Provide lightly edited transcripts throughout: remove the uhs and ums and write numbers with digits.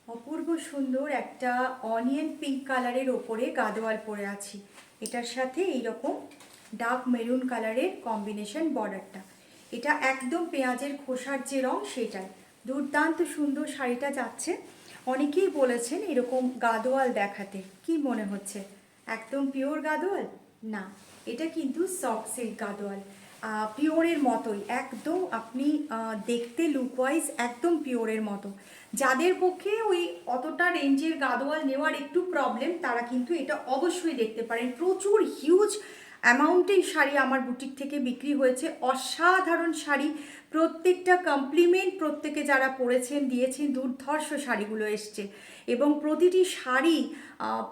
অপূর্ব সুন্দর একটা onion pink কালারের ওপরে গাদোয়াল পরে আছি। এটার সাথে এইরকম ডার্ক মেরুন কালারের কম্বিনেশন বর্ডারটা। এটা একদম পেঁয়াজের খোসার যে রং সেটাই। দুর্দান্ত সুন্দর শাড়িটা যাচ্ছে। অনেকেই বলেছেন এরকম গাদোয়াল দেখাতে। কি মনে হচ্ছে একদম পিওর গাদোয়াল? না, এটা কিন্তু সফট সিল্ক গাদোয়াল। পিওরের মতোই একদম। আপনি দেখতে লুকওয়াইজ একদম পিওরের মতো। যাদের পক্ষে ওই অতটা রেঞ্জের গাদোয়াল নেওয়ার একটু প্রবলেম, তারা কিন্তু এটা অবশ্যই দেখতে পারেন। প্রচুর হিউজ অ্যামাউন্টের শাড়ি আমার বুটিক থেকে বিক্রি হয়েছে। অসাধারণ শাড়ি, প্রত্যেকটা কমপ্লিমেন্ট প্রত্যেকে যারা পরেছেন দিয়েছেন। দুর্ধর্ষ শাড়িগুলো এসছে এবং প্রতিটি শাড়ি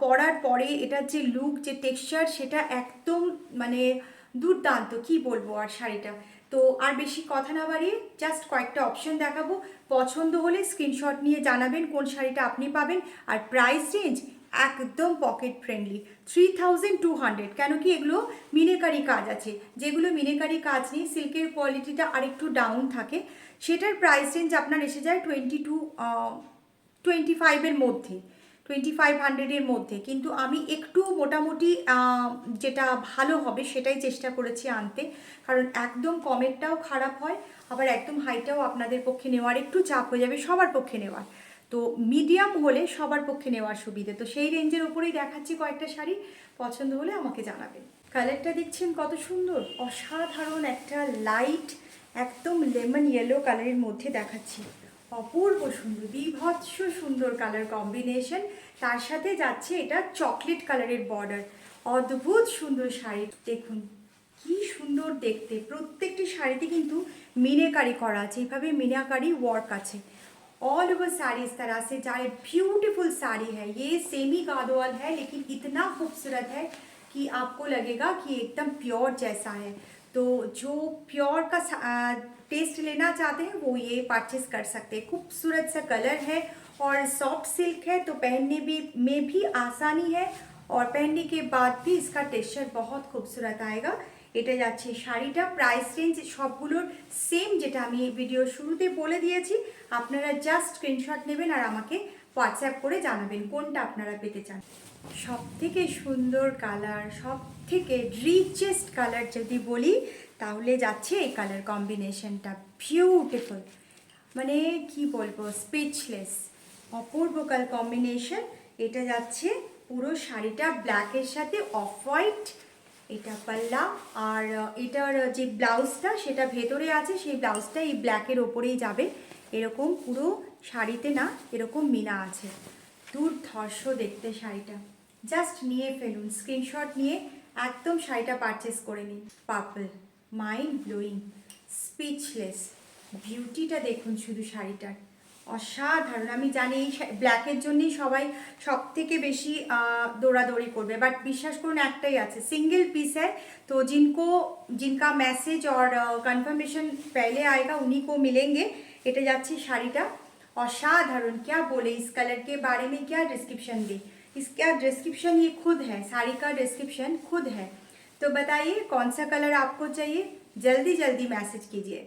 পরার পরে এটার যে লুক, যে টেক্সচার, সেটা একদম মানে দুর্দান্ত। কি বলবো আর শাড়িটা। তো আর বেশি কথা না বাড়িয়ে জাস্ট কয়েকটা অপশন দেখাবো। পছন্দ হলে স্ক্রিনশট নিয়ে জানাবেন কোন শাড়িটা আপনি পাবেন। আর প্রাইস রেঞ্জ একদম পকেট ফ্রেন্ডলি, 3200। কেন কি এগুলো মিনেকারি কাজ আছে, যেগুলো মিনেকারি কাজ নেই, সিল্কের কোয়ালিটিটা আরেকটু ডাউন থাকে, সেটার প্রাইস রেঞ্জ আপনার এসে যায় 25-এর মধ্যে, 2500-এর মধ্যে। কিন্তু আমি একটু মোটামুটি যেটা ভালো হবে সেটাই চেষ্টা করেছি আনতে, কারণ একদম কমেরটাও খারাপ হয়, আবার একদম হাইটাও আপনাদের পক্ষে নেওয়ার একটু চাপ হয়ে যাবে, সবার পক্ষে নেওয়ার। তো মিডিয়াম হলে সবার পক্ষে নেওয়ার সুবিধে। তো সেই রেঞ্জের ওপরেই দেখাচ্ছি কয়েকটা শাড়ি, পছন্দ হলে আমাকে জানাবেন। কালারটা দেখছেন কত সুন্দর, অসাধারণ একটা লাইট একদম লেমন ইয়েলো কালারের মধ্যে দেখাচ্ছি। অপূর্ব সুন্দর, বীভৎস সুন্দর কালার কম্বিনেশন। তার সাথে যাচ্ছে এটা চকলেট কালারের বর্ডার। অদ্ভুত সুন্দর শাড়ি, দেখুন কি সুন্দর দেখতে। প্রত্যেকটি শাড়িতে কিন্তু মিনাকারি করা আছে, এইভাবে মিনাকারি ওয়ার্ক আছে। ऑल ओवर साड़ी इस तरह से जाए, ब्यूटीफुल साड़ी है ये। सेमी गादोवाल है लेकिन इतना खूबसूरत है कि आपको लगेगा कि एकदम प्योर जैसा है। तो जो प्योर का टेस्ट लेना चाहते हैं वो ये परचेज कर सकते हैं। खूबसूरत सा कलर है और सॉफ्ट सिल्क है, तो पहनने में भी आसानी है और पहनने के बाद भी इसका टेक्सचर बहुत खूबसूरत आएगा। এটা যাচ্ছে শাড়িটা। প্রাইস রেঞ্জ সবগুলোর সেম, যেটা আমি ভিডিও শুরুতে বলে দিয়েছি। আপনারা জাস্ট স্ক্রিনশট নেবেন আর আমাকে হোয়াটসঅ্যাপ করে জানাবেন কোনটা আপনারা পেতে চান। সব থেকে সুন্দর কালার, সব থেকে রিচেস্ট কালার যদি বলি তাহলে যাচ্ছে এই কালার কম্বিনেশনটা। বিউটিফুল, মানে কি বলবো, স্পিচলেস। অপূর্ব কালার কম্বিনেশন। এটা যাচ্ছে পুরো শাড়িটা ব্ল্যাকের সাথে অফ হোয়াইট, এটা পাল্লা। আর এটার যে ব্লাউজটা সেটা ভেতরে আছে, সেই ব্লাউজটা এই ব্ল্যাকের ওপরেই যাবে। এরকম পুরো শাড়িতে না এরকম মিনা আছে। দুর্ধর্ষ দেখতে শাড়িটা। জাস্ট নিয়ে ফেলুন, স্ক্রিনশট নিয়ে একদম শাড়িটা পারচেস করে নিন। Purple, mind blowing, speechless. বিউটিটা দেখুন শুধু শাড়িটার, অসাধারণ। আমি জানি এই ব্ল্যাকের জন্যই সবাই সব থেকে বেশি दौड़ादौड़ी করবে, বাট বিশ্বাস করুন একটাই আছে, सिंगल पीस है। तो जिनका मैसेज और कंफर्मेशन पहले आएगा उन्हीं को मिलेंगे। এটা যাচ্ছে শাড়িটা অসাধারণ। क्या बोले इस कलर के बारे में, क्या डिस्क्रिप्शन दे। इसका डिस्क्रिप्शन ये खुद है, साड़ी का डिस्क्रिप्शन खुद है। तो बताइए कौन सा कलर आपको चाहिए, जल्दी जल्दी मैसेज कीजिए।